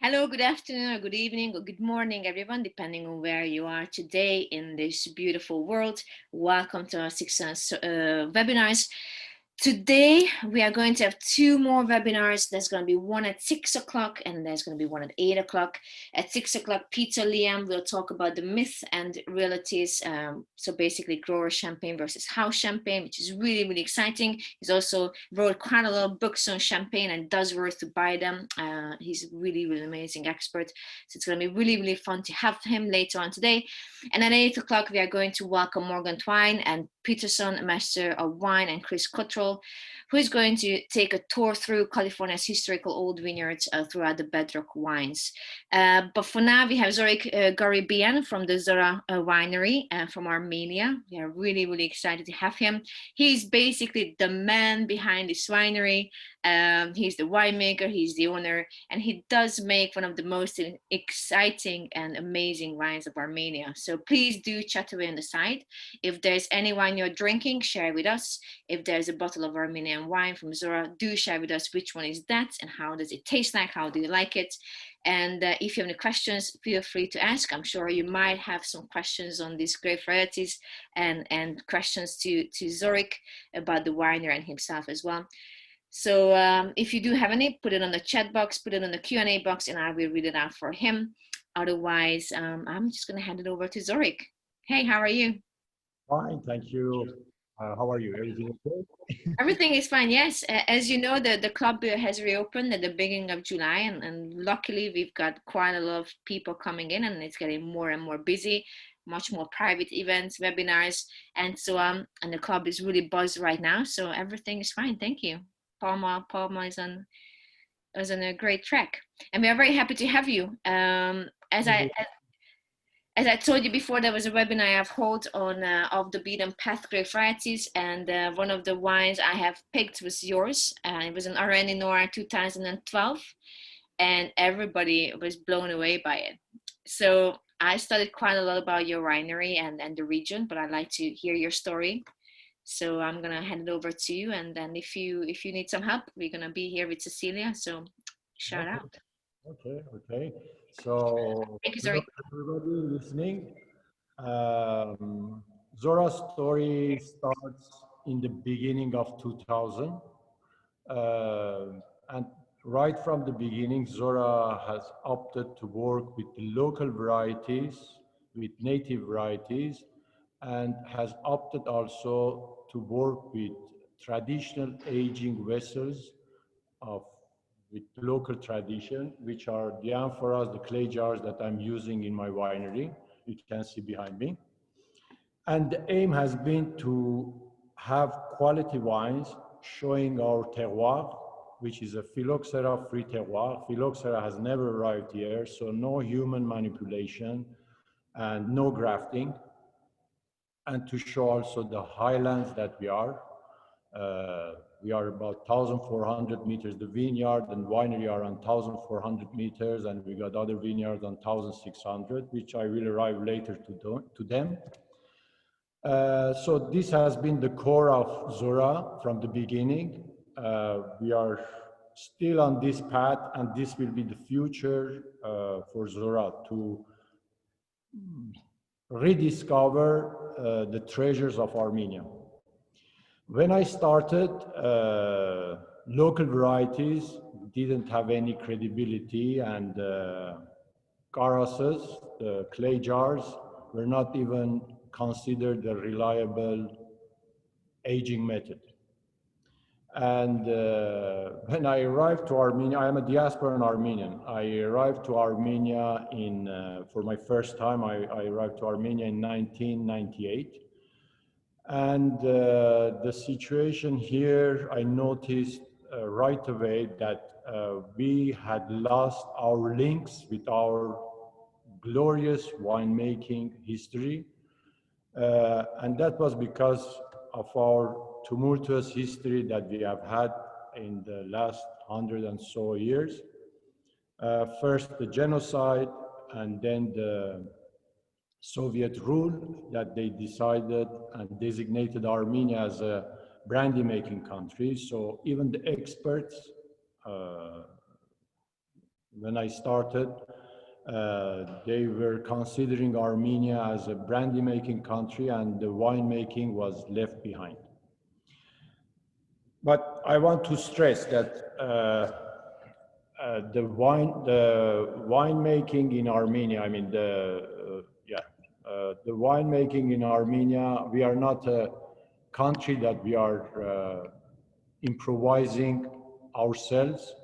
Hello, good afternoon, or good evening, or good morning, everyone, depending on where you are today in this beautiful world. Welcome to our webinars. Today, we are going to have two more webinars. There's going to be one at 6 o'clock and there's going to be one at 8 o'clock. At 6 o'clock, Peter Liam will talk about the myths and realities. So basically, grower champagne versus house champagne, which is really, really exciting. He's also wrote quite a lot of books on champagne and does worth to buy them. He's a really, really amazing expert. So it's going to be really, really fun to have him later on today. And at 8 o'clock, we are going to welcome Morgan Twine and Peterson, a master of wine, and Chris Cottrell, who is going to take a tour through California's historical old vineyards throughout the bedrock wines. But for now, we have Zorik Gharibian from the Zorah winery from Armenia. We are really, really excited to have him. He's basically the man behind this winery. He's the winemaker, he's the owner, and he does make one of the most exciting and amazing wines of Armenia. So please do chat away on the side. If there's any wine you're drinking, share with us. If there's a bottle of Armenian wine from Zorah, do share with us which one is that and how does it taste like, how do you like it? And if you have any questions, feel free to ask. I'm sure you might have some questions on these grape varieties and questions to Zorik about the winery and himself as well. So if you do have any, put it on the chat box, put it on the Q&A box, and I will read it out for him. Otherwise, I'm just going to hand it over to Zorik. Hey, how are you? Fine, thank you. How are you? Everything okay? Everything is fine, yes. As you know, the club has reopened at the beginning of July, and luckily we've got quite a lot of people coming in, and it's getting more and more busy, much more private events, webinars, and so on. And the club is really buzzed right now, so everything is fine. Thank you. Palma is on a great track, and we are very happy to have you. As I told you before, there was a webinar I've held on off the beaten path grape varieties, and one of the wines I have picked was yours. It was an Areni Nora 2012, and everybody was blown away by it. So I studied quite a lot about your winery and the region, but I'd like to hear your story. So I'm gonna hand it over to you, and then if you need some help, we're gonna be here with Cecilia. So shout Okay, out. okay. So, Thank you, hello sorry. everybody listening. Um, Zora's story starts in the beginning of 2000. And right from the beginning, Zora has opted to work with the local varieties, with native varieties, and has opted also to work with traditional aging vessels of with local tradition, which are the amphoras, the clay jars that I'm using in my winery. You can see behind me. And the aim has been to have quality wines showing our terroir, which is a phylloxera-free terroir. Phylloxera has never arrived here, so no human manipulation and no grafting. And to show also the highlands that we are. We are about 1,400 meters. The vineyard and winery are on 1,400 meters, and we got other vineyards on 1,600, which I will arrive later to them. So this has been the core of Zorah from the beginning. We are still on this path, and this will be the future for Zorah to rediscover the treasures of Armenia. When I started, local varieties didn't have any credibility, and karasses, the clay jars, were not even considered a reliable aging method. And when I arrived to Armenia, I am a diasporan Armenian. I arrived to Armenia for my first time, I arrived to Armenia in 1998. And the situation here, I noticed right away that we had lost our links with our glorious winemaking history. And that was because of our tumultuous history that we have had in the last 100 and so years. First the genocide, and then the Soviet rule that they decided and designated Armenia as a brandy making country. So even the experts When I started, they were considering Armenia as a brandy making country, and the winemaking was left behind. But I want to stress that the winemaking in Armenia, I mean the winemaking in Armenia, we are not a country that we are improvising ourselves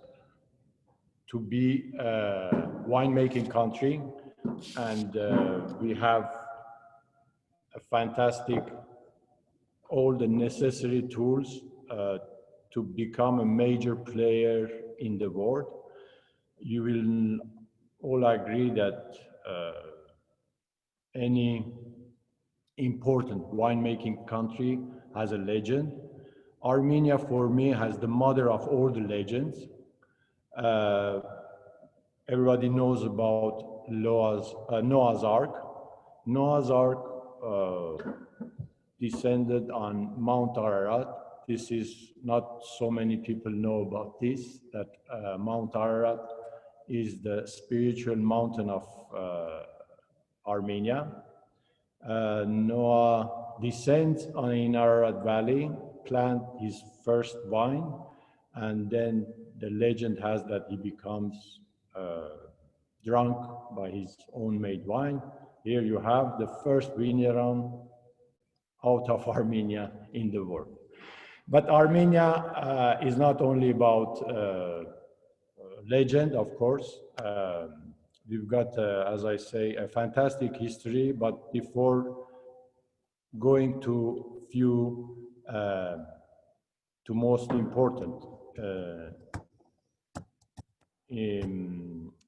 to be a winemaking country, and we have a fantastic, all the necessary tools to become a major player in the world. You will all agree that any important winemaking country has a legend. Armenia, for me, has the mother of all the legends. Uh, Everybody knows about Noah's Ark. Noah's Ark descended on Mount Ararat. This is not so many people know about this, that Mount Ararat is the spiritual mountain of Armenia. Noah descends in Ararat Valley, plant his first vine, and then the legend has that he becomes drunk by his own made wine. Here you have the first vineyard out of Armenia in the world. But Armenia is not only about legend, of course. We've got, as I say, a fantastic history, but before going to few to most important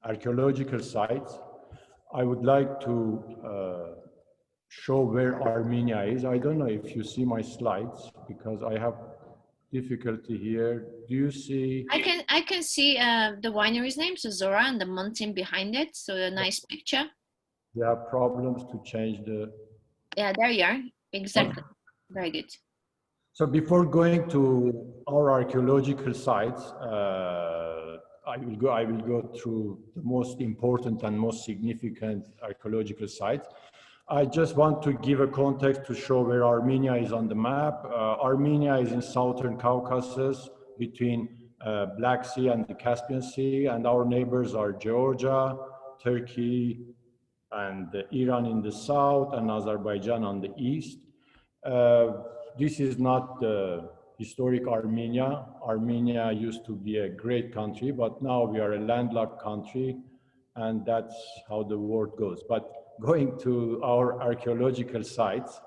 archaeological sites, I would like to show where Armenia is. I don't know if you see my slides because I have difficulty here. Do you see? I can see the winery's name, so Zorah, and the mountain behind it. So a nice picture. There are problems to change the. Yeah, there you are. Exactly. Very good. So before going to our archaeological sites, I will go through the most important and most significant archaeological sites. I just want to give a context to show where Armenia is on the map. Armenia is in southern Caucasus between Black Sea and the Caspian Sea, and our neighbors are Georgia, Turkey, and Iran in the south, and Azerbaijan on the east. This is not the historic Armenia. Armenia used to be a great country, but now we are a landlocked country, and that's how the world goes. But going to our archaeological sites,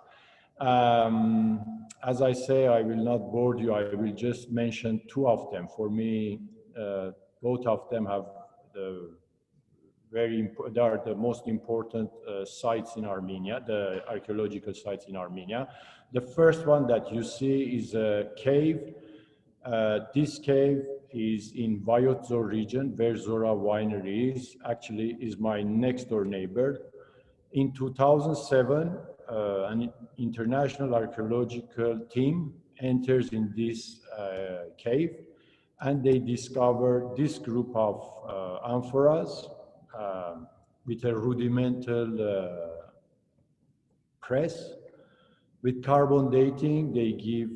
as I say, I will not bore you. I will just mention two of them. For me, both of them have they are the most important sites in Armenia, the archaeological sites in Armenia. The first one that you see is a cave. This cave is in Vayotzor region, where Zorah winery is. Actually, is my next door neighbor. In 2007, an international archaeological team enters in this cave, and they discover this group of amphoras with a rudimental press. With carbon dating, they give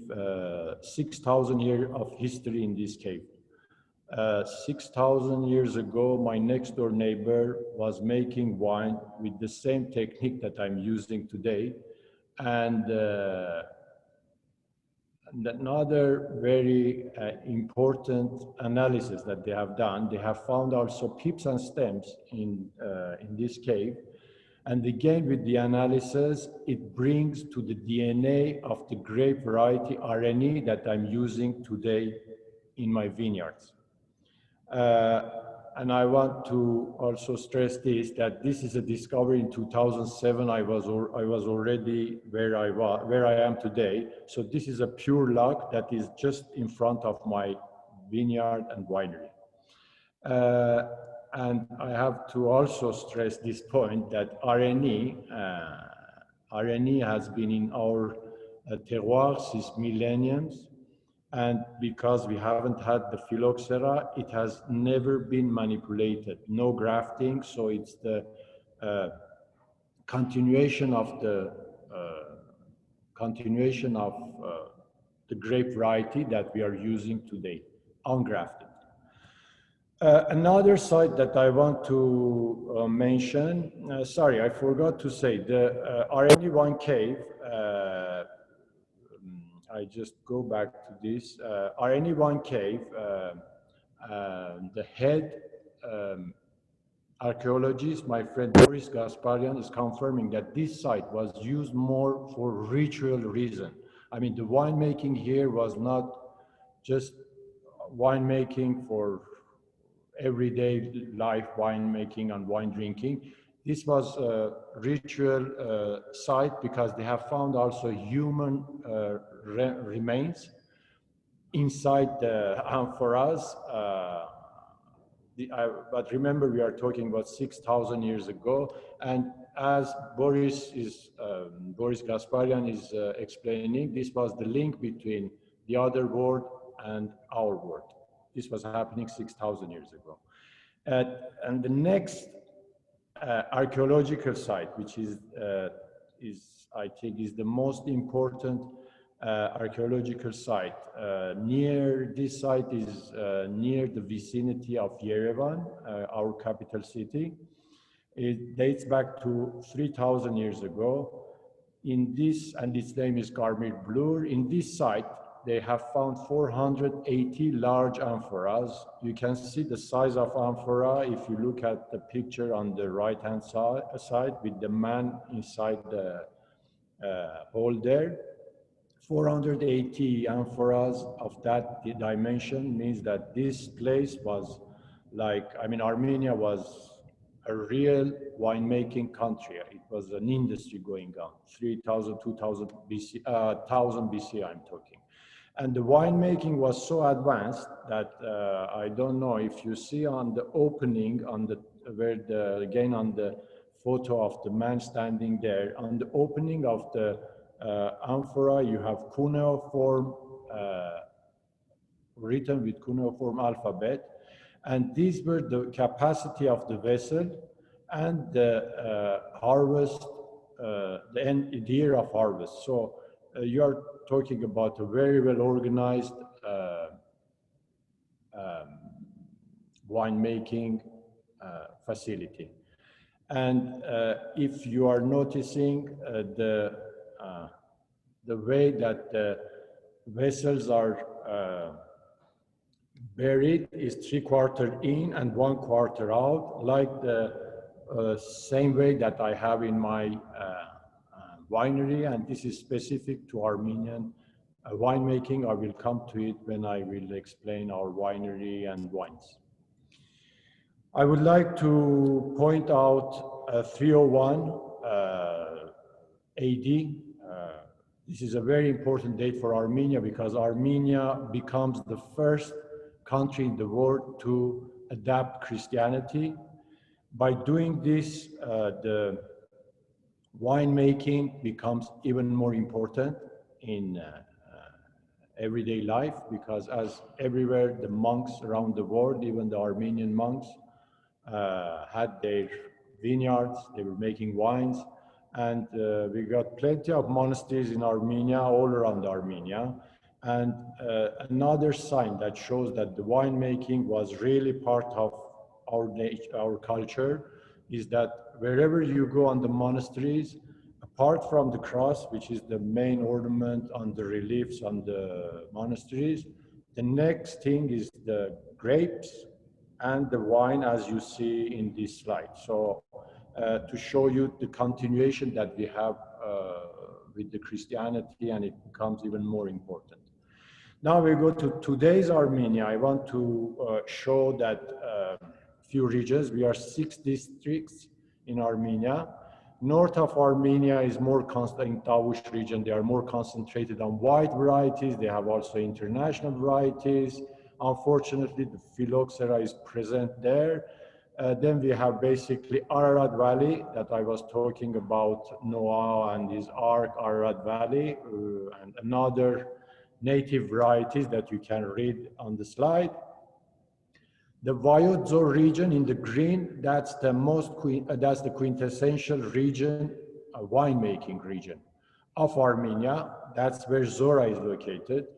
6,000 years of history in this cave. 6,000 years ago, my next door neighbor was making wine with the same technique that I'm using today. And another very important analysis that they have done, they have found also pips and stems in this cave. And again, with the analysis, it brings to the DNA of the grape variety RNE that I'm using today in my vineyards. And I want to also stress this, that this is a discovery in 2007. I was already where I am today. So this is a pure luck that is just in front of my vineyard and winery. And I have to also stress this point that RNE has been in our terroir since millenniums. And because we haven't had the phylloxera, it has never been manipulated, no grafting. So it's the uh, continuation of the continuation of the grape variety that we are using today, ungrafted. Another site that I want to mention, sorry, I forgot to say, the RNE1 cave, I just go back to this, RNE1 cave, the head archaeologist, my friend Zorik Gharibian, is confirming that this site was used more for ritual reason. I mean, the winemaking here was not just winemaking for everyday life, winemaking and wine drinking. This was a ritual site because they have found also human remains inside the amphoras. But remember, we are talking about 6,000 years ago. And as Boris Gasparian is explaining, this was the link between the other world and our world. This was happening 6,000 years ago. And the next archaeological site, which is I think is the most important archaeological site. Near this site is near the vicinity of Yerevan, our capital city. It dates back to 3,000 years ago. In this, and its name is Garmir Blur. In this site, they have found 480 large amphoras. You can see the size of amphora if you look at the picture on the right-hand side with the man inside the hole there. 480 amphoras of that dimension means that this place was like, I mean, Armenia was a real winemaking country. It was an industry going on, 3,000, 2,000 BC, 1,000 BC I'm talking. And the winemaking was so advanced that I don't know if you see on the opening, on the where the again on the photo of the man standing there, on the opening of the amphora, you have cuneiform written with cuneiform alphabet, and these were the capacity of the vessel and the harvest, the year of harvest. So you are talking about a very well organized winemaking facility. And if you are noticing the way that the vessels are buried is 3/4 in and 1/4 out, like the same way that I have in my winery, and this is specific to Armenian winemaking. I will come to it when I will explain our winery and wines. I would like to point out 301 AD. This is a very important date for Armenia because Armenia becomes the first country in the world to adapt Christianity. By doing this, the winemaking becomes even more important in everyday life because as everywhere, the monks around the world, even the Armenian monks, had their vineyards, they were making wines, and we got plenty of monasteries in Armenia, all around Armenia. And another sign that shows that the winemaking was really part of our culture is that wherever you go on the monasteries, apart from the cross, which is the main ornament on the reliefs on the monasteries, the next thing is the grapes and the wine, as you see in this slide. So to show you the continuation that we have with the Christianity, and it becomes even more important. Now we go to today's Armenia. I want to show that few regions. We are 6 districts in Armenia. North of Armenia is more constant in Tavush region. They are more concentrated on white varieties. They have also international varieties. Unfortunately, the phylloxera is present there. Then we have basically Ararat Valley that I was talking about, Noah and his Ark, Ararat Valley, and another native varieties that you can read on the slide. The Vayot-Zor region in the green, that's the quintessential region, winemaking region of Armenia. That's where Zorah is located.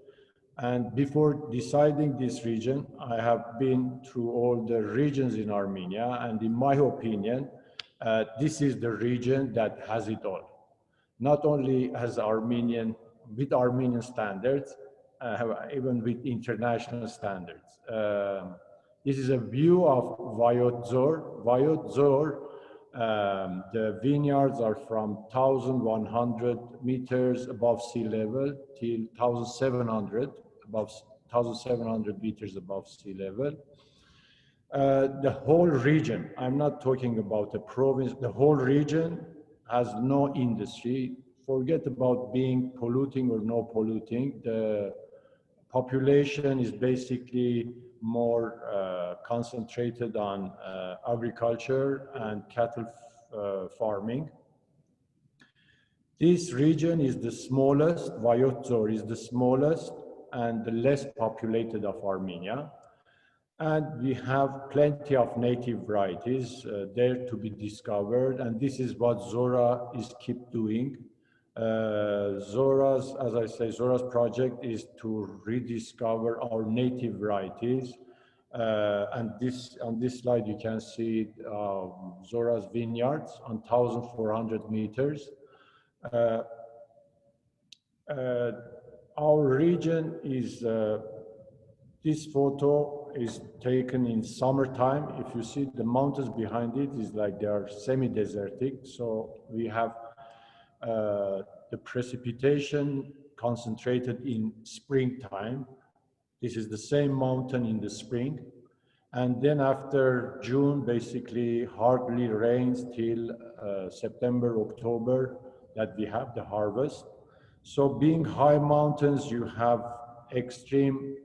And before deciding this region, I have been through all the regions in Armenia, and in my opinion, this is the region that has it all. Not only has with Armenian standards, even with international standards. This is a view of Vayot-Zor. Vayot-Zor, the vineyards are from 1,100 meters above sea level till 1,700 meters above sea level. The whole region, I'm not talking about the province, the whole region has no industry. Forget about being polluting or no polluting. The population is basically more concentrated on agriculture and cattle farming. This region is the smallest, Vayot-Zor is the smallest and the less populated of Armenia. And we have plenty of native varieties there to be discovered. And this is what Zorah is keep doing. Zorah's, as I say, Zorah's project is to rediscover our native varieties. And on this slide, you can see Zorah's vineyards on 1,400 meters. Our region is, this photo is taken in summertime. If you see the mountains behind it, is like they are semi-desertic. So we have the precipitation concentrated in springtime. This is the same mountain in the spring. And then after June, basically hardly rains till September, October, that we have the harvest. So being high mountains, you have extreme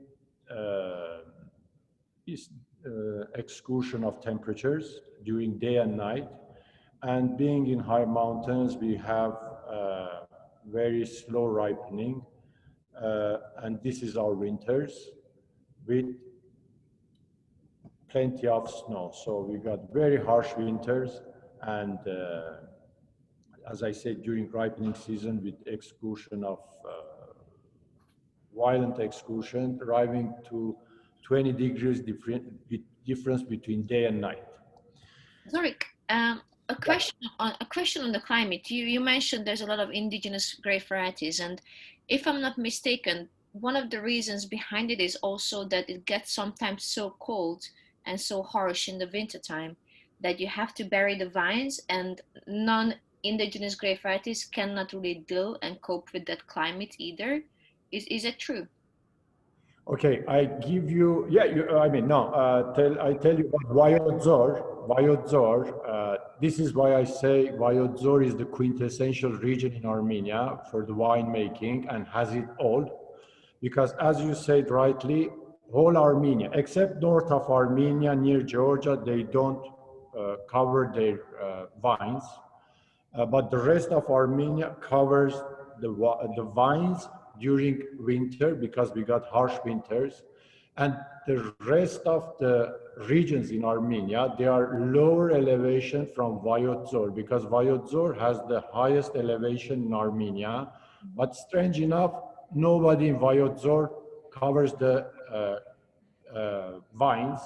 excursion of temperatures during day and night. And being in high mountains, we have very slow ripening. And this is our winters with plenty of snow. So we got very harsh winters. And as I said, during ripening season with excursion of violent excursion, arriving to 20 degrees difference between day and night. Zorik, a question on the climate. You mentioned there's a lot of indigenous grape varieties, and if I'm not mistaken, one of the reasons behind it is also that it gets sometimes so cold and so harsh in the wintertime that you have to bury the vines, and non-indigenous grape varieties cannot really deal and cope with that climate either. Is it true? Okay, I give you, yeah, I mean, no, I tell you about Vayot-Zor. Vayot-Zor, this is why I say Vayot-Zor is the quintessential region in Armenia for the winemaking and has it all. Because as you said rightly, whole Armenia, except north of Armenia near Georgia, they don't cover their vines. But the rest of Armenia covers the vines during winter because we got harsh winters. And the rest of the regions in Armenia, they are lower elevation from Vayot-Zor because Vayot-Zor has the highest elevation in Armenia. But strange enough, nobody in Vayot-Zor covers the vines.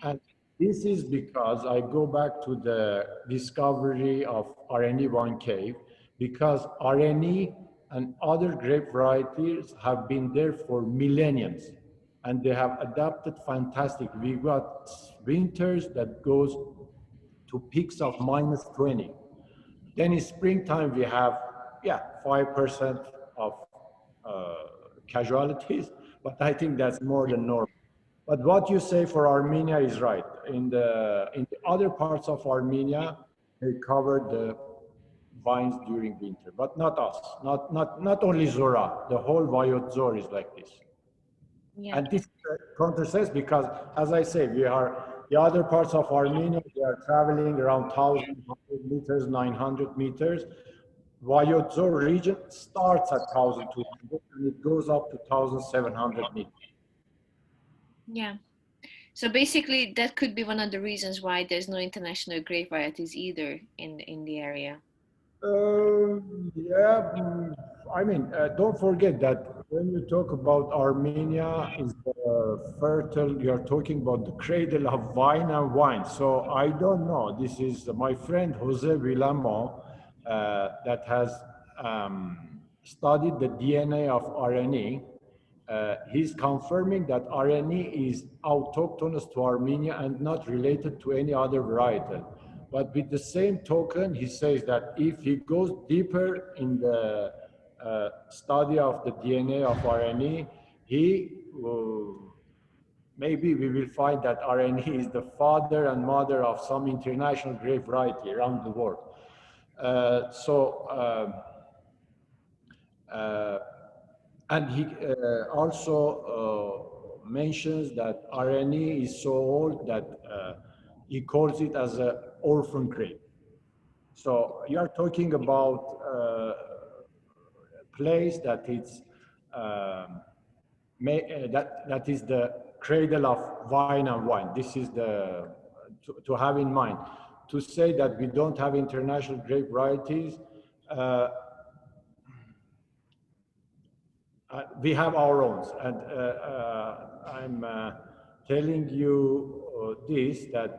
And this is because I go back to the discovery of RNE1 cave, because RNE and other grape varieties have been there for millenniums, and they have adapted fantastic. We got winters that goes to peaks of -20. Then in springtime, we have, 5% of casualties, but I think that's more than normal. But what you say for Armenia is right. In the other parts of Armenia, they cover the vines during winter, but not us, not only Zorah, the whole Vayot-Zor is like this. Yeah. And this contrasts because, as I say, we are, the other parts of Armenia, we are traveling around 1,000 meters, 900 meters. Vajadzor region starts at 1,200 and it goes up to 1,700 meters. Yeah. So basically, that could be one of the reasons why there's no international grape varieties either in the area. Yeah, I mean, don't forget that when you talk about Armenia, is fertile. You're talking about the cradle of vine and wine. So I don't know. This is my friend Jose Villamo that has studied the DNA of RNA. He's confirming that RNA is autochthonous to Armenia and not related to any other varietal. But with the same token, he says that if he goes deeper in the study of the DNA of RNA, he maybe we will find that RNA is the father and mother of some international grape variety around the world. Uh, so. Uh, and he also mentions that RNA is so old that he calls it as an orphan grape. So you are talking about a place that it's that is the cradle of vine and wine. This is the to have in mind. To say that we don't have international grape varieties, uh, we have our own, and I'm telling you this that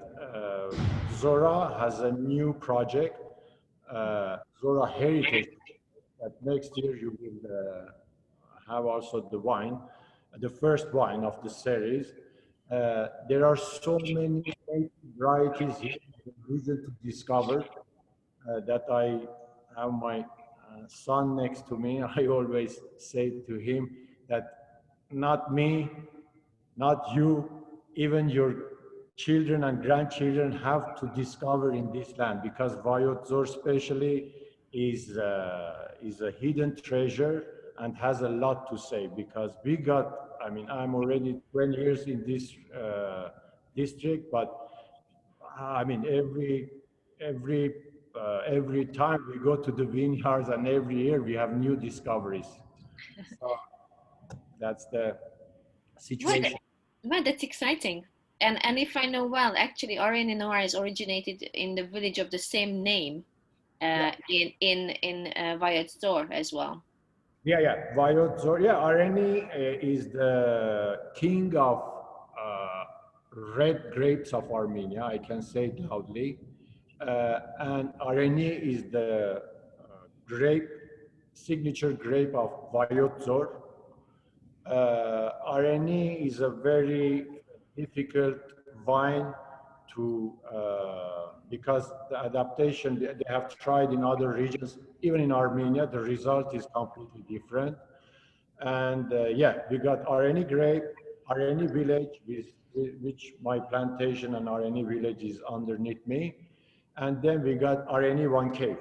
Zorah has a new project, Zorah Heritage, that next year you will have also the wine, the first wine of the series. There are so many varieties here in the region to discover that I have my son next to me. I always say to him that not me, not you, even your children and grandchildren have to discover in this land because Vayotzor especially is a hidden treasure and has a lot to say because we got, I mean, I'm already 20 years in this district, but I mean, every every time we go to the vineyards and every year we have new discoveries. So that's the Well, situation. well, that's exciting. And if I know well, actually, Orion Noir is originated in the village of the same name, Yeah, in Store as well. yeah. Viotzor, yeah, Areni is the king of uh, red grapes of Armenia. I can say it loudly. And Areni is the grape, signature grape of Viotzor. RNE is a very difficult vine to because the adaptation they have tried in other regions, even in Armenia, the result is completely different. And yeah, we got RNE grape, RNE village, which my plantation and RNE village is underneath me, and then we got RNE one cave.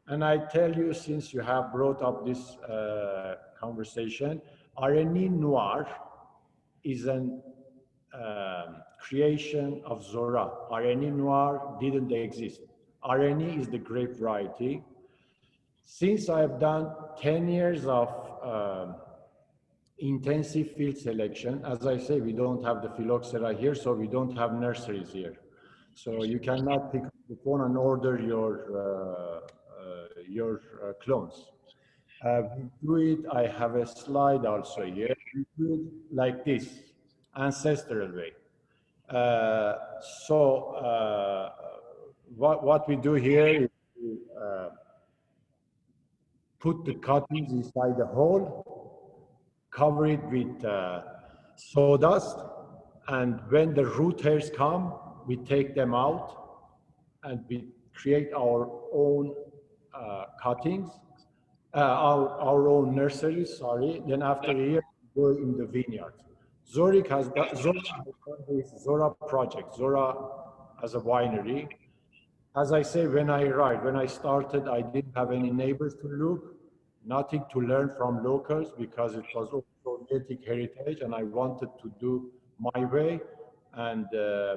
And I tell you, since you have brought up this conversation, RNE Noir is an creation of Zorah. RNE Noir didn't exist. RNE is the grape variety. Since I have done 10 years of intensive field selection, as I say, we don't have the phylloxera here, so we don't have nurseries here. So you cannot pick up the phone and order your clones. We do it, I have a slide also here. We do it like this, ancestral way. Uh, so what we do here is we put the cuttings inside the hole, cover it with sawdust, and when the root hairs come, we take them out and we create our own cuttings, our own nurseries, sorry. Then after a year, we go in the vineyard. Zorah has done this Zorah project. Zorah has a winery. As I say, when I arrived, when I started, I didn't have any neighbors to look, nothing to learn from locals because it was all Soviet heritage and I wanted to do my way and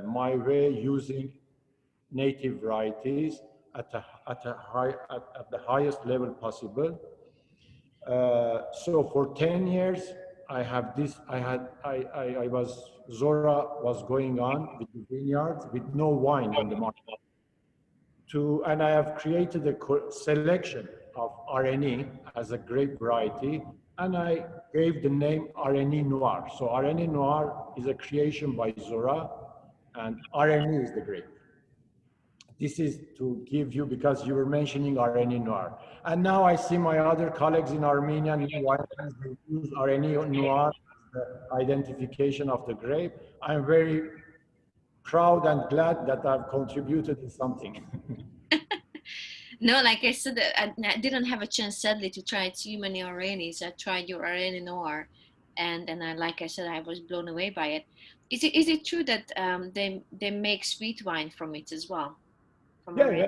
my way using native varieties. at the highest level possible. So for 10 years, I have this. I was Zorah was going on with the vineyards with no wine on the market. And I have created a selection of RNE as a grape variety, and I gave the name RNE Noir. So RNE Noir is a creation by Zorah, and RNE is the grape. This is to give you, because you were mentioning RNE Noir. And now I see my other colleagues in Armenia, new wineries, they use RNE Noir as the identification of the grape. I'm very proud and glad that I've contributed in something. No, like I said, I didn't have a chance sadly to try too many Aranis. I tried your Areni Noir, and like I said, I was blown away by it. Is it true that they make sweet wine from it as well, from Yeah, yeah,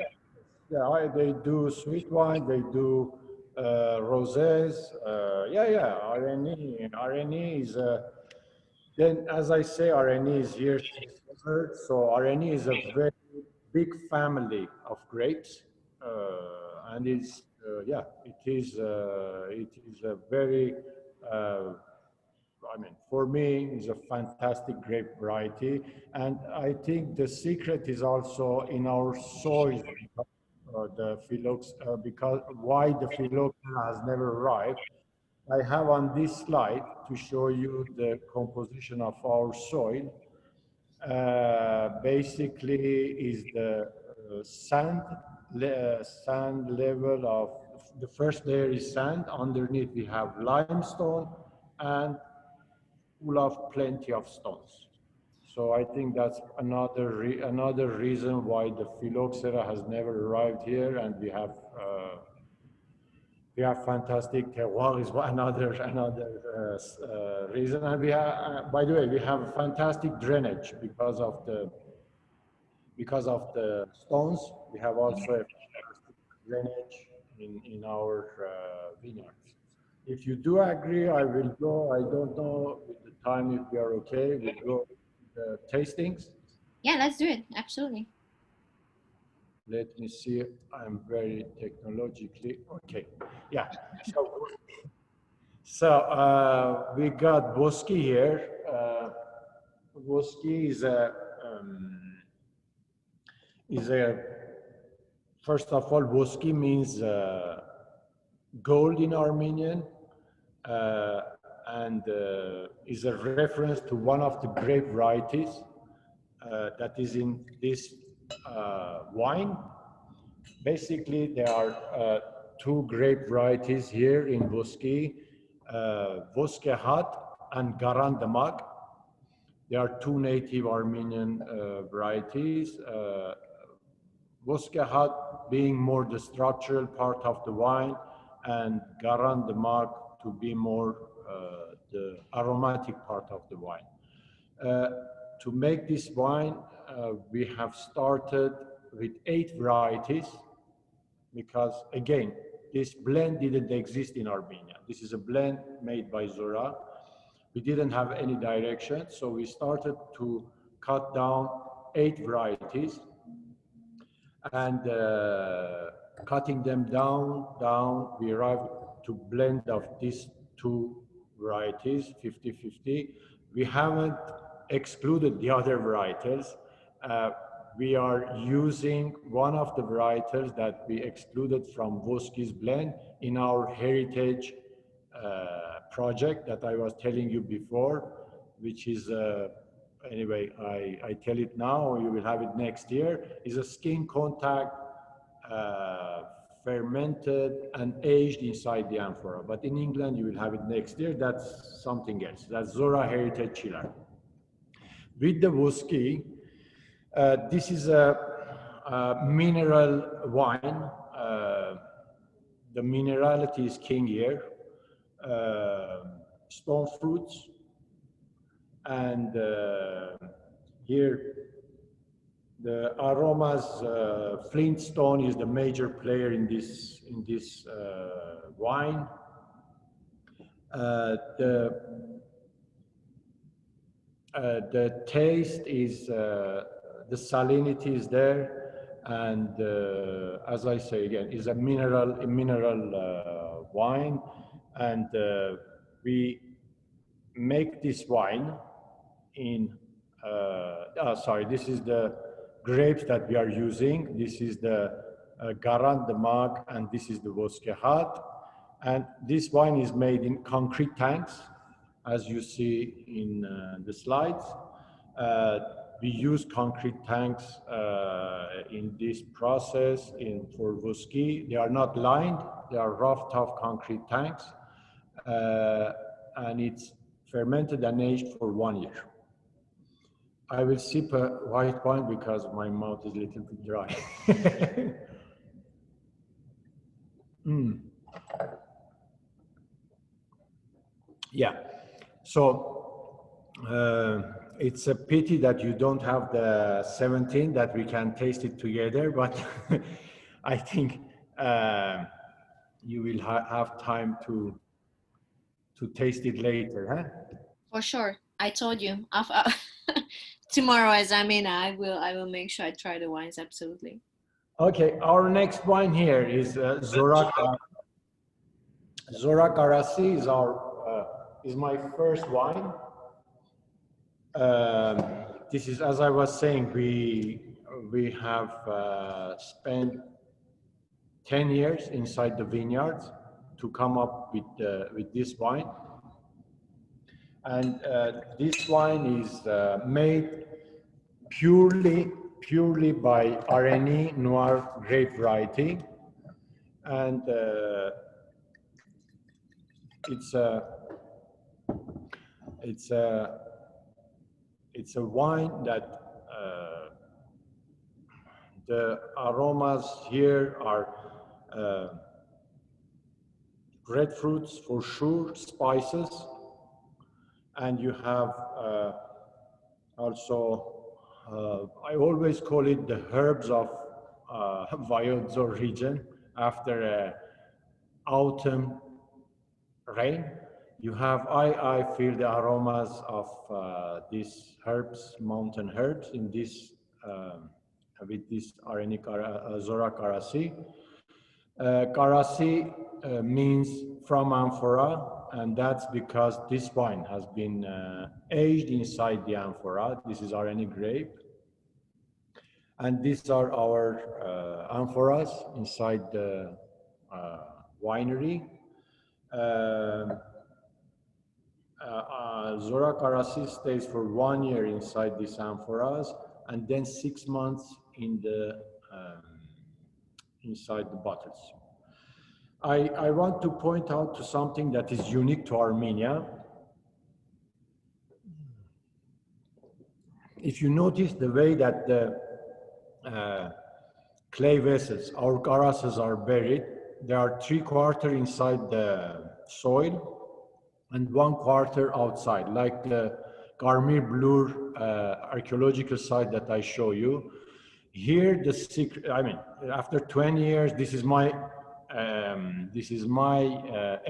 Areni? yeah. They do sweet wine. They do rosés. Yeah, yeah. RNE is then, as I say, RNE is here 600. So RNE is a very big family of grapes, and it's yeah, it is a very I mean, for me, it's a fantastic grape variety. And I think the secret is also in our soils, the because why the phylloxera has never arrived. I have on this slide to show you the composition of our soil. Basically, is the sand level of the first layer is sand. Underneath we have limestone, and full of plenty of stones. So I think that's another reason why the phylloxera has never arrived here, and we have fantastic terroir is another reason, and we have by the way we have fantastic drainage because of the stones. We have also a fantastic drainage in our vineyards. If you do agree, I will go. I don't know with the time if we are okay. We'll go to the tastings. Yeah, let's do it. Absolutely. Let me see. I'm very technologically okay. Yeah. So, we got Boski here. Boski is a first of all, Boski means gold in Armenian, uh, and is a reference to one of the grape varieties that is in this wine. Basically, there are two grape varieties here in Boski, Voskehat and Garan Damak. There are two native Armenian varieties. Voskehat being more the structural part of the wine, and Garan Damak to be more the aromatic part of the wine. Uh, to make this wine, we have started with 8 varieties because, again, this blend didn't exist in Armenia. This is a blend made by Zorah. We didn't have any direction, so we started to cut down 8 varieties, and cutting them down, we arrived to blend of these two varieties, 50-50. We haven't excluded the other varietals. Uh, we are using one of the varietals that we excluded from Voski's blend in our heritage project that I was telling you before, which is anyway, I tell it now, you will have it next year, is a skin contact uh, fermented and aged inside the amphora. But in England, you will have it next year. That's something else. That's Zorah Heritage Chiller. With the whiskey, this is a mineral wine. The minerality is king here. Stone fruits, and here the aromas. Flintstone is the major player in this wine. The taste is the salinity is there. And as I say again, is a mineral wine, and we make this wine in. Sorry, this is the grapes that we are using. This is the Garand, the Mag, and this is the Voskehat. And this wine is made in concrete tanks, as you see in the slides. Uh, we use concrete tanks in this process for Vuski. They are not lined, they are rough, tough concrete tanks. And it's fermented and aged for 1 year. I will sip a white wine because my mouth is a little bit dry. Yeah, so it's a pity that you don't have the 17 that we can taste it together, but I think you will have time to taste it later, huh? For sure. I told you. Tomorrow, as I'm in, I will make sure I try the wines. Absolutely. Okay, our next wine here is Zorak. Zorak Arasi is my first wine. This is, as I was saying, we have spent 10 years inside the vineyards to come up with this wine. And this wine is made purely by RNE Noir grape variety. And it's a wine that the aromas here are breadfruits for sure, spices, and you have also, I always call it the herbs of Vajadzor region after autumn rain. You have, I feel the aromas of these herbs, mountain herbs in this, with this Zora Karasi. Karasi means from amphora, and that's because this wine has been aged inside the amphora. This is RNA grape. And these are our amphoras inside the winery. Zora Karasi stays for 1 year inside these amphoras, and then 6 months in the inside the bottles. I want to point out to something that is unique to Armenia. If you notice the way that the clay vessels, our karasas are buried, they are 3/4 inside the soil and 1/4 outside, like the Garmir Blur archaeological site that I show you. Here, the secret, I mean, after 20 years, this is my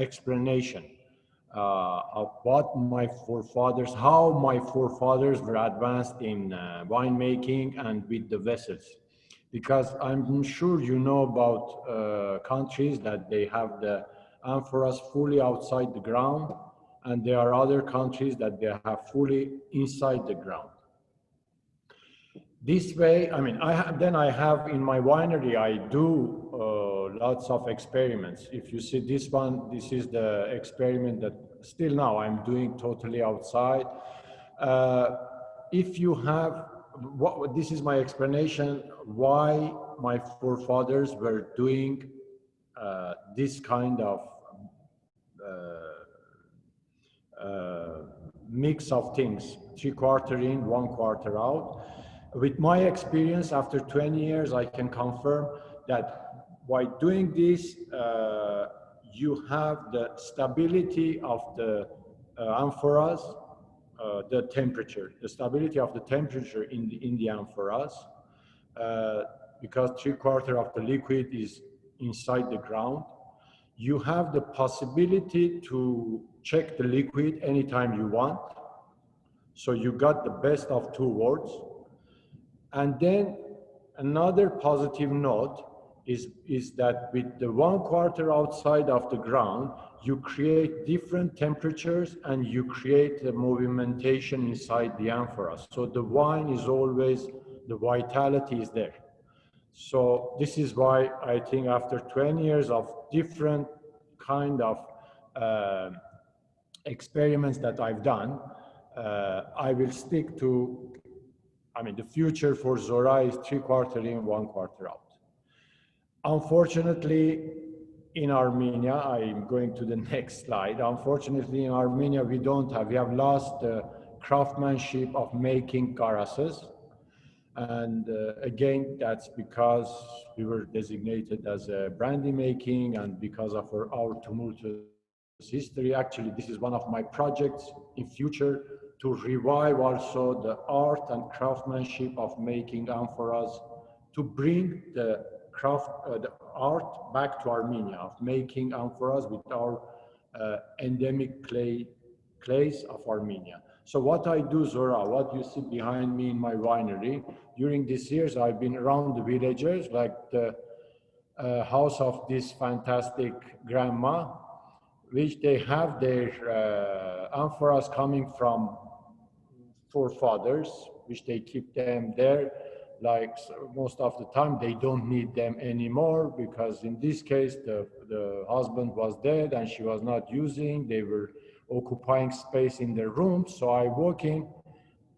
explanation of what my forefathers, how my forefathers were advanced in winemaking and with the vessels. Because I'm sure you know about countries that they have the amphoras fully outside the ground, and there are other countries that they have fully inside the ground. This way, I mean, I have in my winery, I do lots of experiments. If you see this one, this is the experiment that still now I'm doing totally outside. If you have, this is my explanation why my forefathers were doing this kind of mix of things, 3/4 in, 1/4 out. With my experience, after 20 years, I can confirm that by doing this, you have the stability of the amphoras, the temperature, the stability of the temperature in the amphoras, because 3/4 of the liquid is inside the ground. You have the possibility to check the liquid anytime you want. So you got the best of two worlds. And then Another positive note is that with the 1/4 outside of the ground, you create different temperatures and you create a movimentation inside the amphora. So the wine is always, the vitality is there. So this is why I think after 20 years of different kind of uh, experiments that I've done, I will stick to, I mean, the future for Zorah is 3/4 in, 1/4 out. Unfortunately, in Armenia, I'm going to the next slide. Unfortunately, in Armenia, we have lost the craftsmanship of making garasses. And again, that's because we were designated as a brandy making and because of our tumultuous history. Actually, this is one of my projects in future to revive also the art and craftsmanship of making amphoras, to bring the art back to Armenia, of making amphoras with our endemic clays of Armenia. So what I do, Zorah, what you see behind me in my winery, during these years I've been around the villages, like the house of this fantastic grandma, which they have their amphoras coming from forefathers, which they keep them there. Like most of the time, they don't need them anymore because in this case, the husband was dead and she was not using. They were occupying space in their room. So I walk in,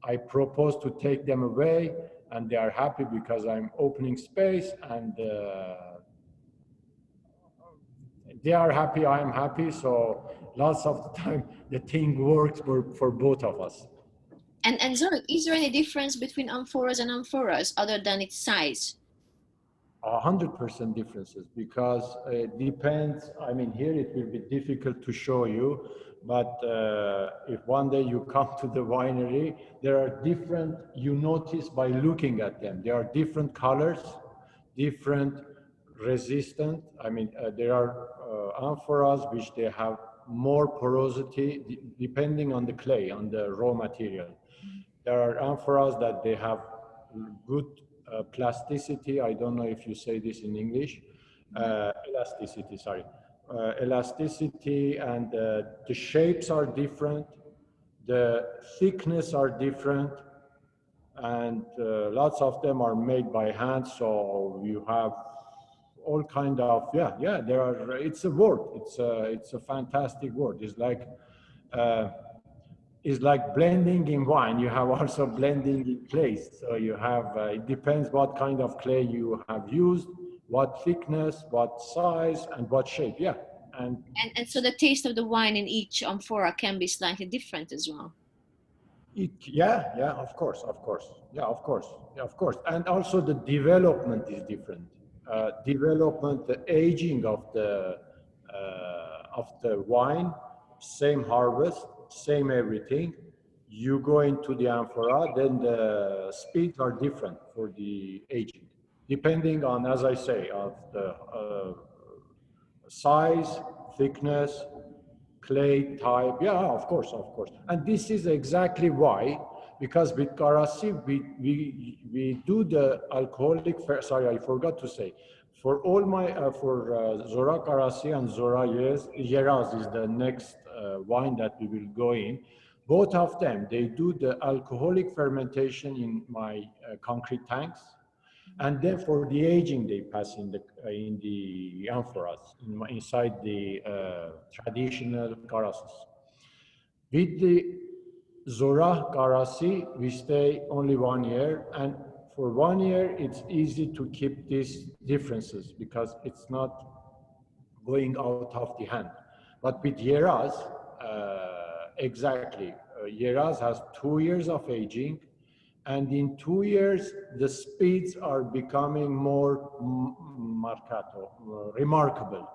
I propose to take them away, and they are happy because I'm opening space, and they are happy, I am happy. So lots of the time, the thing works for both of us. And Zorik, is there any difference between amphoras and amphoras other than its size? 100% differences, because it depends. I mean, here it will be difficult to show you, but if one day you come to the winery, there are different, you notice by looking at them, there are different colors, different resistant. I mean, there are amphoras which they have more porosity depending on the clay, on the raw material. There are amphoras that they have good plasticity. I don't know if you say this in English. Elasticity, sorry. Elasticity, and the shapes are different. The thickness are different. And lots of them are made by hand. So you have all kind of, yeah, there are, it's a word. It's a fantastic word. Uh, it's like blending in wine. You have also blending in clays. So you have, it depends what kind of clay you have used, what thickness, what size, and what shape. Yeah. And so the taste of the wine in each amphora can be slightly different as well. Yeah, of course. Yeah, of course. Yeah, of course. And also the development is different. Development, the aging of the wine, same harvest, same everything. You go into the amphora, then the speeds are different for the aging, depending on, as I say, of the size, thickness, clay type. Yeah, of course, of course. And this is exactly why, because with Karasi, we do the alcoholic, sorry, I forgot to say, for all my, for Zorah Karasi and Zorah Yeraz is the next wine that we will go in. Both of them, they do the alcoholic fermentation in my concrete tanks. And then for the aging, they pass in the amphoras, inside the traditional karasas. With the Zorah Karasi, we stay only 1 year, and for 1 year, it's easy to keep these differences because it's not going out of the hand. But with Yeraz, exactly, Yeraz has 2 years of aging, and in 2 years, the speeds are becoming more remarkable.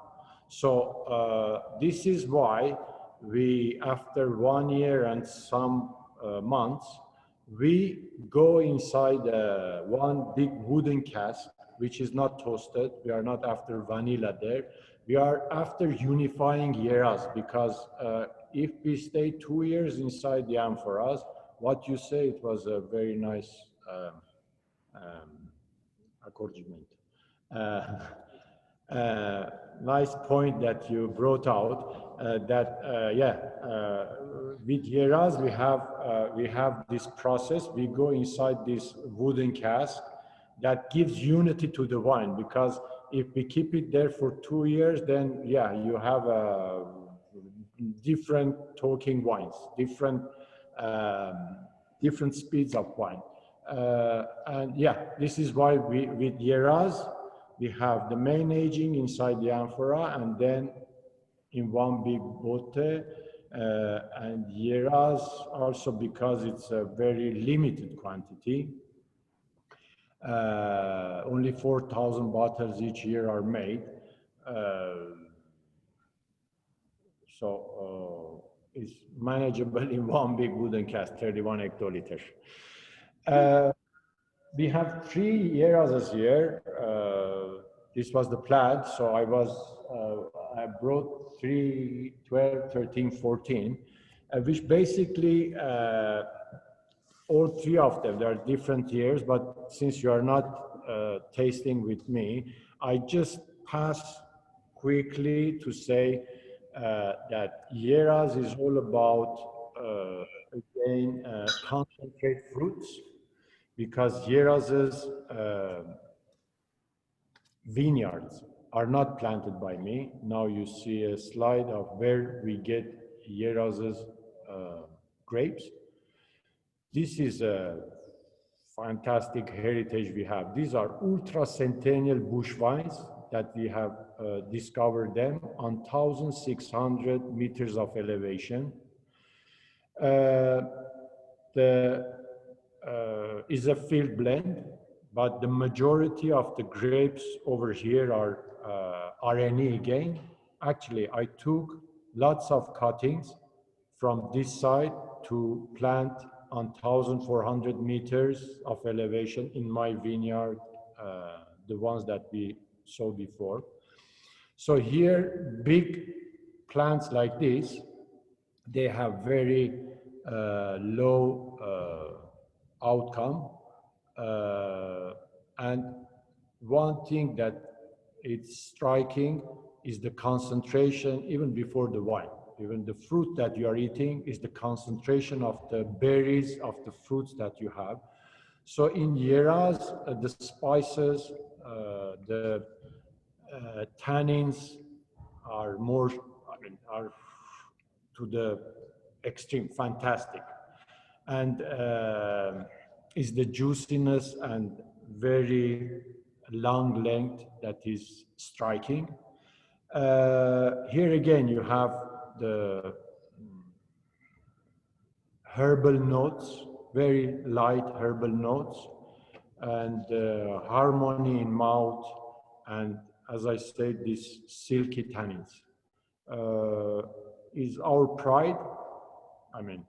So this is why we, after 1 year and some months, we go inside one big wooden cask, which is not toasted. We are not after vanilla there. We are after unifying yeras, because if we stay 2 years inside the amphoras, what you say, it was a very nice um, accorgimento. Nice point that you brought out. With yeras we have this process. We go inside this wooden cask that gives unity to the wine, because if we keep it there for 2 years, then yeah, you have different talking wines, um, different speeds of wine. And yeah, this is why with yeras, we have the main aging inside the amphora, and then in one big bote, and yeras also because it's a very limited quantity. Only 4,000 bottles each year are made. It's manageable in one big wooden cask, 31 hectoliters. We have 3 years this year. This was the plan. So I brought 3, 12, 13, 14, which basically all three of them, they are different years, but since you are not tasting with me, I just pass quickly to say that Yeras is all about, again, concentrate fruits, because Yeras's vineyards are not planted by me. Now you see a slide of where we get Yeras's grapes. This is a fantastic heritage we have. These are ultra-centennial bush vines that we have discovered them on 1,600 meters of elevation. The is a field blend, but the majority of the grapes over here are RNE again. Actually, I took lots of cuttings from this side to plant on 1,400 meters of elevation in my vineyard, the ones that we saw before. So here, big plants like this, they have very low outcome. And one thing that it's striking is the concentration even before the wine. Even the fruit that you are eating is the concentration of the berries of the fruits that you have. So in Yeras, the spices, the tannins are more, are to the extreme, fantastic. And is the juiciness and very long length that is striking. Here again, you have the herbal notes, very light herbal notes, and harmony in mouth, and as I said, these silky tannins. Is our pride. I mean,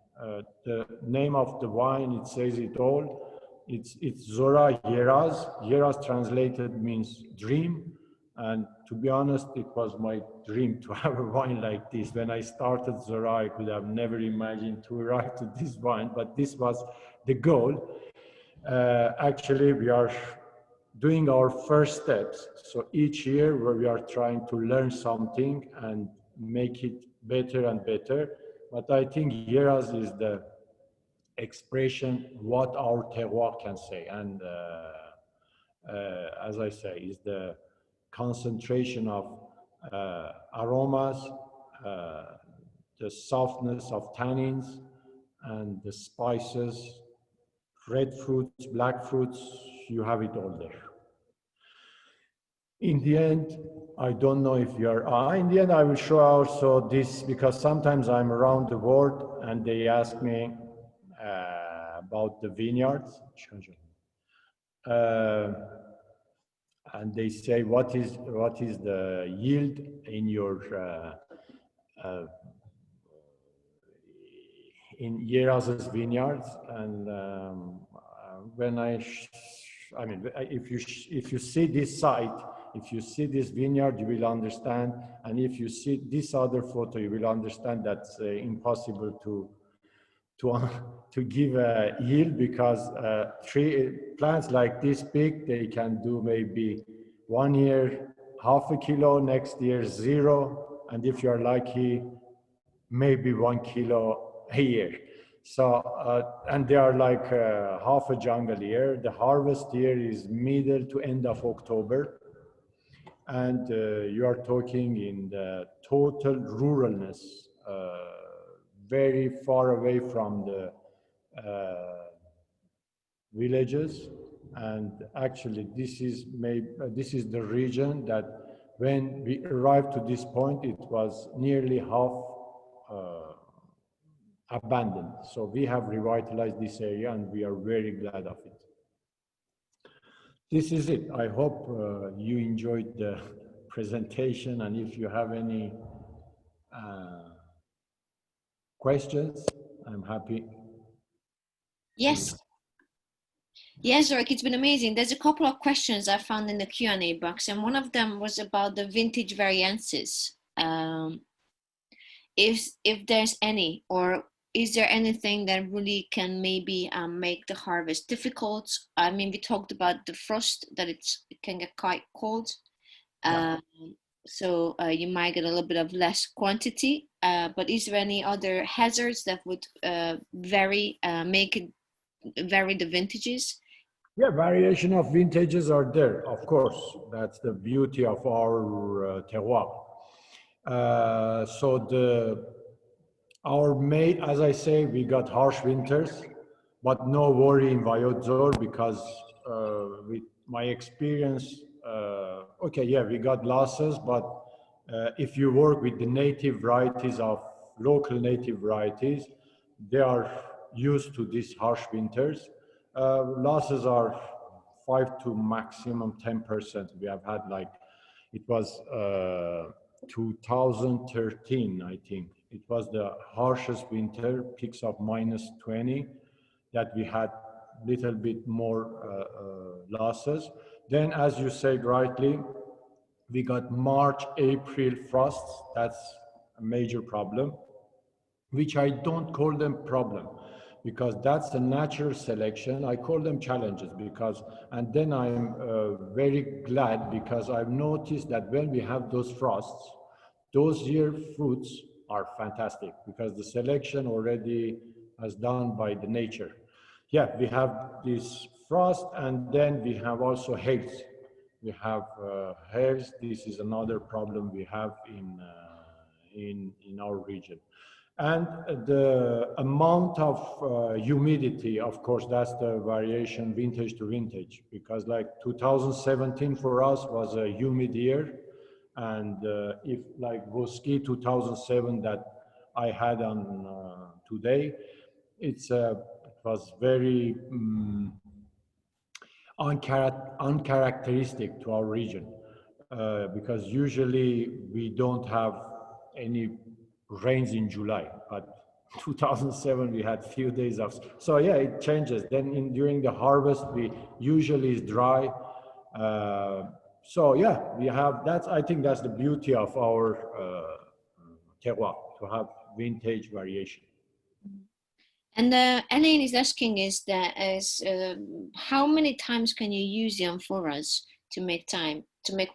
the name of the wine, it says it all. It's Zorah Yeraz. Yeraz translated means dream. And to be honest, it was my dream to have a wine like this. When I started Zorah, I could have never imagined to arrive to this wine, but this was the goal. Actually, we are doing our first steps. So each year where we are trying to learn something and make it better and better. But I think Yeras is the expression what our terroir can say. And as I say, is the concentration of aromas, the softness of tannins, and the spices, red fruits, black fruits, you have it all there. In the end, I don't know if you are, in the end I will show also this, because sometimes I'm around the world and they ask me about the vineyards. And they say, what is the yield in your in Yeras's vineyards? And when I mean, if you see this site, if you see this vineyard, you will understand. And if you see this other photo, you will understand that's impossible to to to give a yield, because tree plants like this big, they can do maybe 1 year half a kilo, next year zero, and if you're lucky, maybe 1 kilo a year. So and they are like half a jungle year. The harvest year is middle to end of October, and you are talking in the total ruralness, very far away from the villages. And actually this is the region that when we arrived to this point, it was nearly half uh, abandoned. So we have revitalized this area and we are very glad of it. This is it. I hope you enjoyed the presentation, and if you have any uh, questions, I'm happy to. Yes. Yes, Zorik, it's been amazing. There's a couple of questions I found in the Q&A box, and one of them was about the vintage variances. If there's any, or is there anything that really can maybe make the harvest difficult? I mean, we talked about the frost, that it can get quite cold. Yeah. So you might get a little bit of less quantity. But is there any other hazards that would make it vary the vintages? Yeah, variation of vintages are there, of course. That's the beauty of our terroir. So our May, as I say, we got harsh winters, but no worry in Vayotzor, because with my experience, okay, yeah, we got losses, but if you work with the native varieties of local native varieties, they are used to these harsh winters. Losses are 5 to maximum 10%. We have had like, it was 2013, I think. It was the harshest winter, peaks of -20, that we had little bit more losses. Then, as you said rightly, we got March, April frosts. That's a major problem, which I don't call them problem, because that's a natural selection. I call them challenges, because, and then I'm very glad, because I've noticed that when we have those frosts, those year fruits are fantastic, because the selection already has done by the nature. Yeah, we have this frost, and then we have also hails. We have hails. This is another problem we have in our region. And the amount of humidity, of course, that's the variation vintage to vintage, because like 2017 for us was a humid year. And if like Voski 2007 that I had on today, it was very uncharacteristic to our region, because usually we don't have any rains in July, but 2007 we had few days of, so yeah, it changes. Then during the harvest we usually is dry. So yeah, we have, that's, I think that's the beauty of our terroir, to have vintage variation. And Elaine is asking how many times can you use the amphoras to make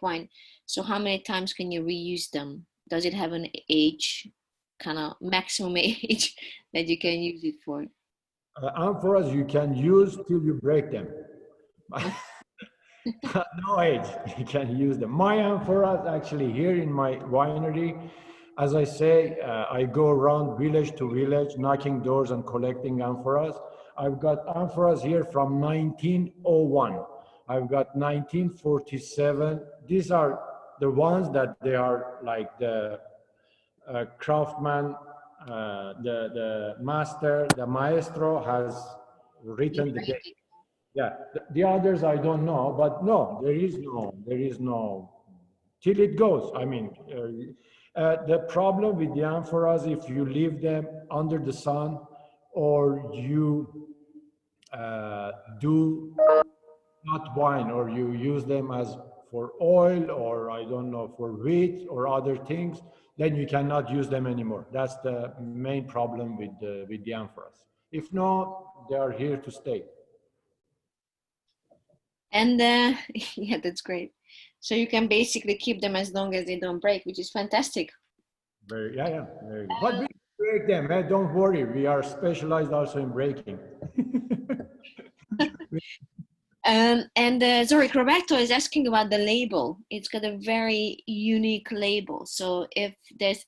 wine? So how many times can you reuse them? Does it have an age, kind of maximum age that you can use it for? Amphoras you can use till you break them. No age, you can use them. My amphoras, actually, here in my winery, as I say, I go around village to village, knocking doors and collecting amphoras. I've got amphoras here from 1901. I've got 1947. These are the ones that they are like the craftsman, the master, the maestro has written the date. Yeah, the others I don't know, but no, there is no, till it goes. I mean, the problem with the amphoras, if you leave them under the sun, or you do not wine, or you use them as for oil, or I don't know, for wheat or other things, then you cannot use them anymore. That's the main problem with the amphoras. If not, they are here to stay. And yeah, that's great. So you can basically keep them as long as they don't break, which is fantastic. Yeah, very good. But we break them, eh? Don't worry. We are specialized also in breaking. And Zorik Roberto is asking about the label. It's got a very unique label. So if there's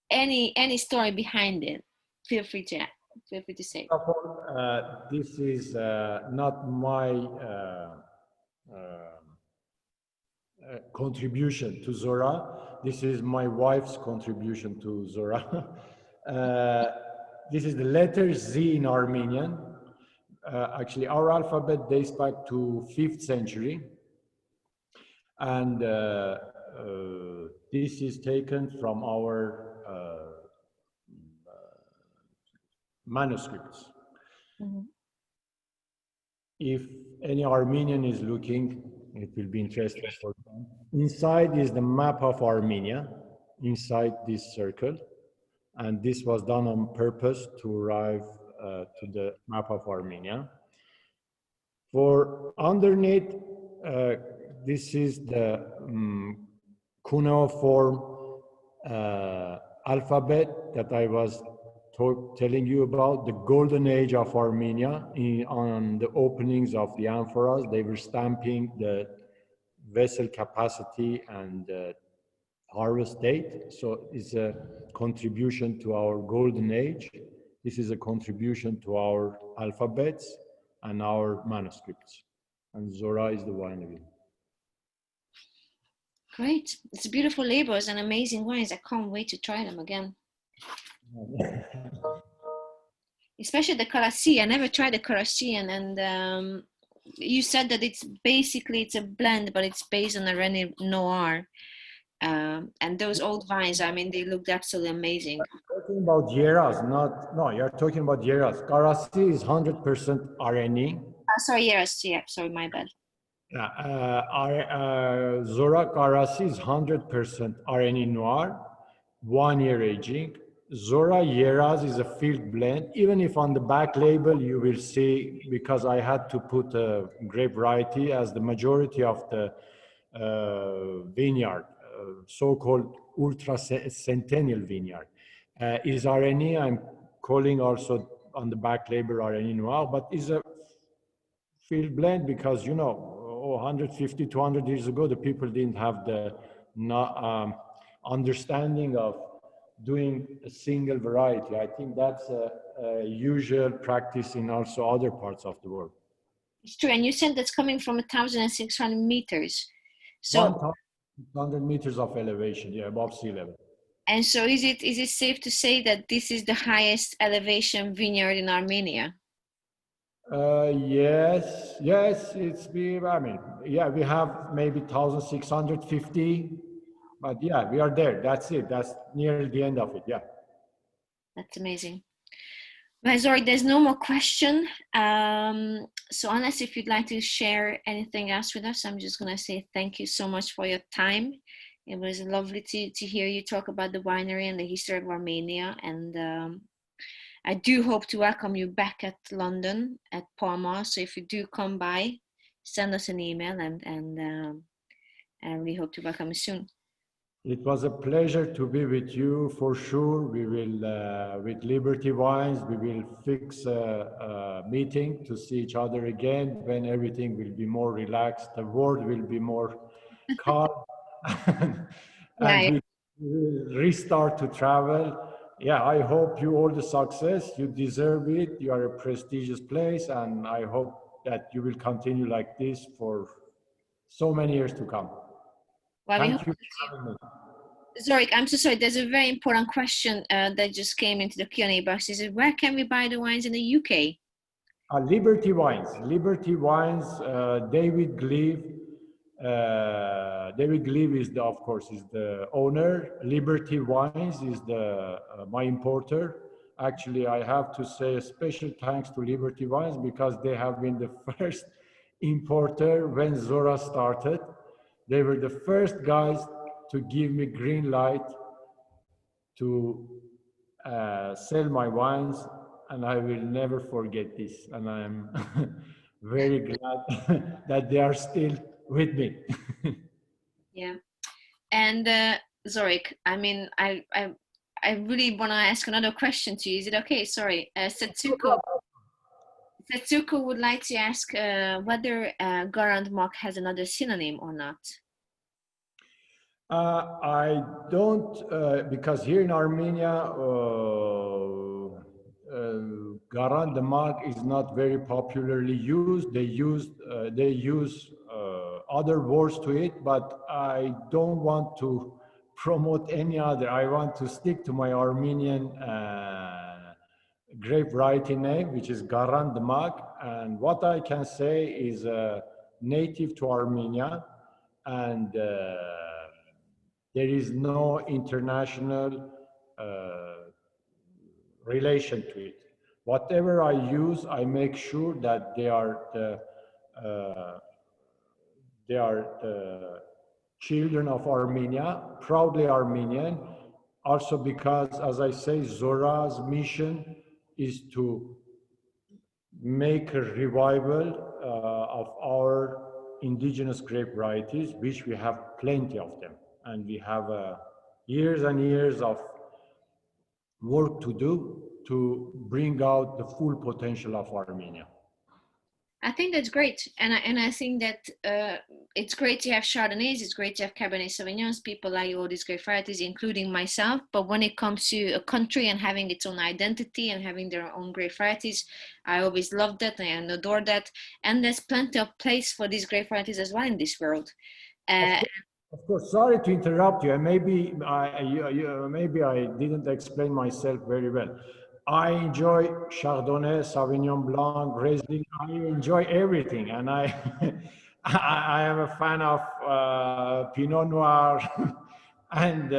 any story behind it, feel free to say. This is not my contribution to Zorah. This is my wife's contribution to Zorah. This is the letter Z in Armenian. Actually, our alphabet dates back to 5th century. And this is taken from our manuscripts. Mhm. If any Armenian is looking, it will be interesting for them. Inside is the map of Armenia, inside this circle. And this was done on purpose to arrive to the map of Armenia. For underneath, this is the cuneiform alphabet that I was telling you about, the golden age of Armenia. On the openings of the amphoras, they were stamping the vessel capacity and harvest date. So it's a contribution to our golden age. This is a contribution to our alphabets and our manuscripts. And Zorah is the winery. Great. It's beautiful labels and amazing wines. I can't wait to try them again. Especially the Karasi. I never tried the Karasi, and you said that it's a blend, but it's based on a Reni Noir. And those old vines, I mean, they looked absolutely amazing. Talking about Yeras, no, you're talking about Yeras. Karasi is 100% RNE. Sorry, yes, yeah, sorry, my bad. Yeah, Zorak Karasi is 100% RNE Noir, 1 year aging. Zorah Yeras is a field blend. Even if on the back label you will see, because I had to put a grape variety as the majority of the vineyard, so-called ultra centennial vineyard, is RNE. I'm calling also on the back label RNE Noir, but is a field blend because, 150, 200 years ago, the people didn't have the understanding of doing a single variety. I think that's a usual practice in also other parts of the world. It's true, and you said that's coming from 1,600 meters. So 1,600 meters of elevation, yeah, above sea level. and so is it safe to say that this is the highest elevation vineyard in Armenia? Yes, I mean, yeah, we have maybe 1,650, but yeah, we are there. That's it. That's near the end of it. Yeah. That's amazing. Well, Zorik, there's no more question. So unless if you'd like to share anything else with us, I'm just gonna say thank you so much for your time. It was lovely to hear you talk about the winery and the history of Armenia, and I do hope to welcome you back at London at Parma. So if you do come by, send us an email, and I really hope to welcome you soon. It was a pleasure to be with you for sure. We will, with Liberty Wines, we will fix a meeting to see each other again when everything will be more relaxed. The world will be more calm and we will restart to travel. Yeah, I hope you all the success. You deserve it. You are a prestigious place, and I hope that you will continue like this for so many years to come. Well, Thank you for having me. Zorik, I'm so sorry. There's a very important question that just came into the Q&A box. Is it where can we buy the wines in the UK? Liberty Wines. Liberty Wines. David Gleave. David Gleave is of course, is the owner. Liberty Wines is the my importer. Actually, I have to say a special thanks to Liberty Wines because they have been the first importer when Zorah started. They were the first guys to give me green light to sell my wines, and I will never forget this. And I'm very glad that they are still with me. Yeah. And Zorik, I mean, I really want to ask another question to you. Is it okay? Sorry. Setsuko would like to ask whether Garand Mark has another synonym or not. I don't, because here in Armenia, Garan, the mark is not very popularly used. They use other words to it, but I don't want to promote any other. I want to stick to my Armenian grape variety name, which is Garan Dmag. And what I can say is native to Armenia, and there is no international relation to it. Whatever I use, I make sure that uh, they are the children of Armenia, proudly Armenian. Also because, as I say, Zorah's mission is to make a revival of our indigenous grape varieties, which we have plenty of them. And we have years and years of work to do to bring out the full potential of Armenia. I think that's great, and I think that it's great to have Chardonnays, it's great to have Cabernet Sauvignons. People like all these great varieties, including myself. But when it comes to a country and having its own identity and having their own great varieties, I always love that and adore that. And there's plenty of place for these great varieties as well in this world. Uh, Of course, sorry to interrupt you, and maybe I didn't explain myself very well. I enjoy Chardonnay, Sauvignon Blanc, Riesling. I enjoy everything, and I I am a fan of Pinot Noir and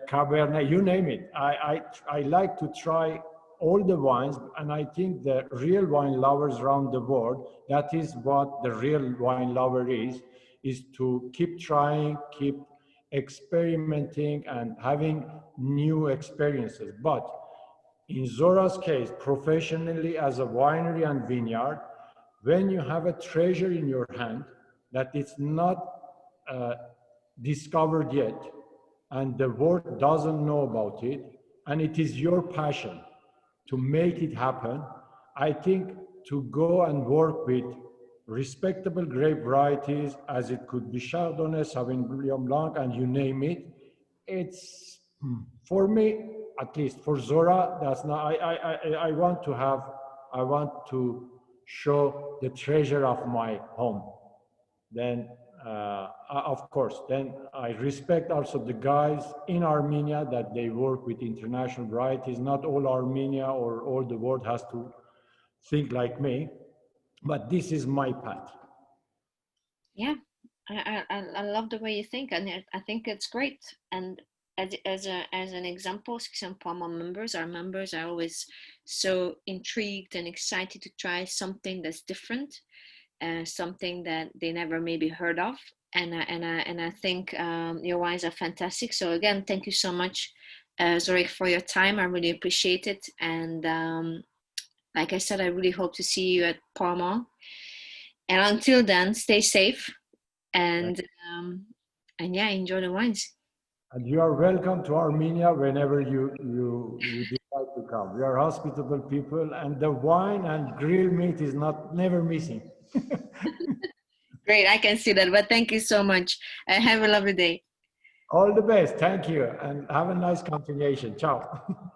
Cabernet. You name it. I like to try all the wines, and I think the real wine lovers around the world, that is what the real wine lover is to keep trying, keep experimenting and having new experiences. But in Zorah's case, professionally as a winery and vineyard, when you have a treasure in your hand that it's not uh, discovered yet, and the world doesn't know about it, and it is your passion to make it happen, I think to go and work with respectable grape varieties, as it could be Chardonnay, Sauvignon Blanc, and you name it, it's, for me, at least for Zorah, that's not, I want to have, I want to show the treasure of my home. Then, of course, then I respect also the guys in Armenia that they work with international varieties. Not all Armenia or all the world has to think like me, but this is my path. yeah, I love the way you think, and I think it's great. And as an example, some Palma members, our members are always so intrigued and excited to try something that's different, something that they never maybe heard of. And I think your wines are fantastic. So again, thank you so much, Zorik, for your time. I really appreciate it. And like I said, I really hope to see you at Parma. And until then, stay safe and um, and yeah, enjoy the wines. And you are welcome to Armenia whenever you decide to come. We are hospitable people, and the wine and grilled meat is not never missing. Great, I can see that. But thank you so much. Have a lovely day. All the best. Thank you, and have a nice continuation. Ciao.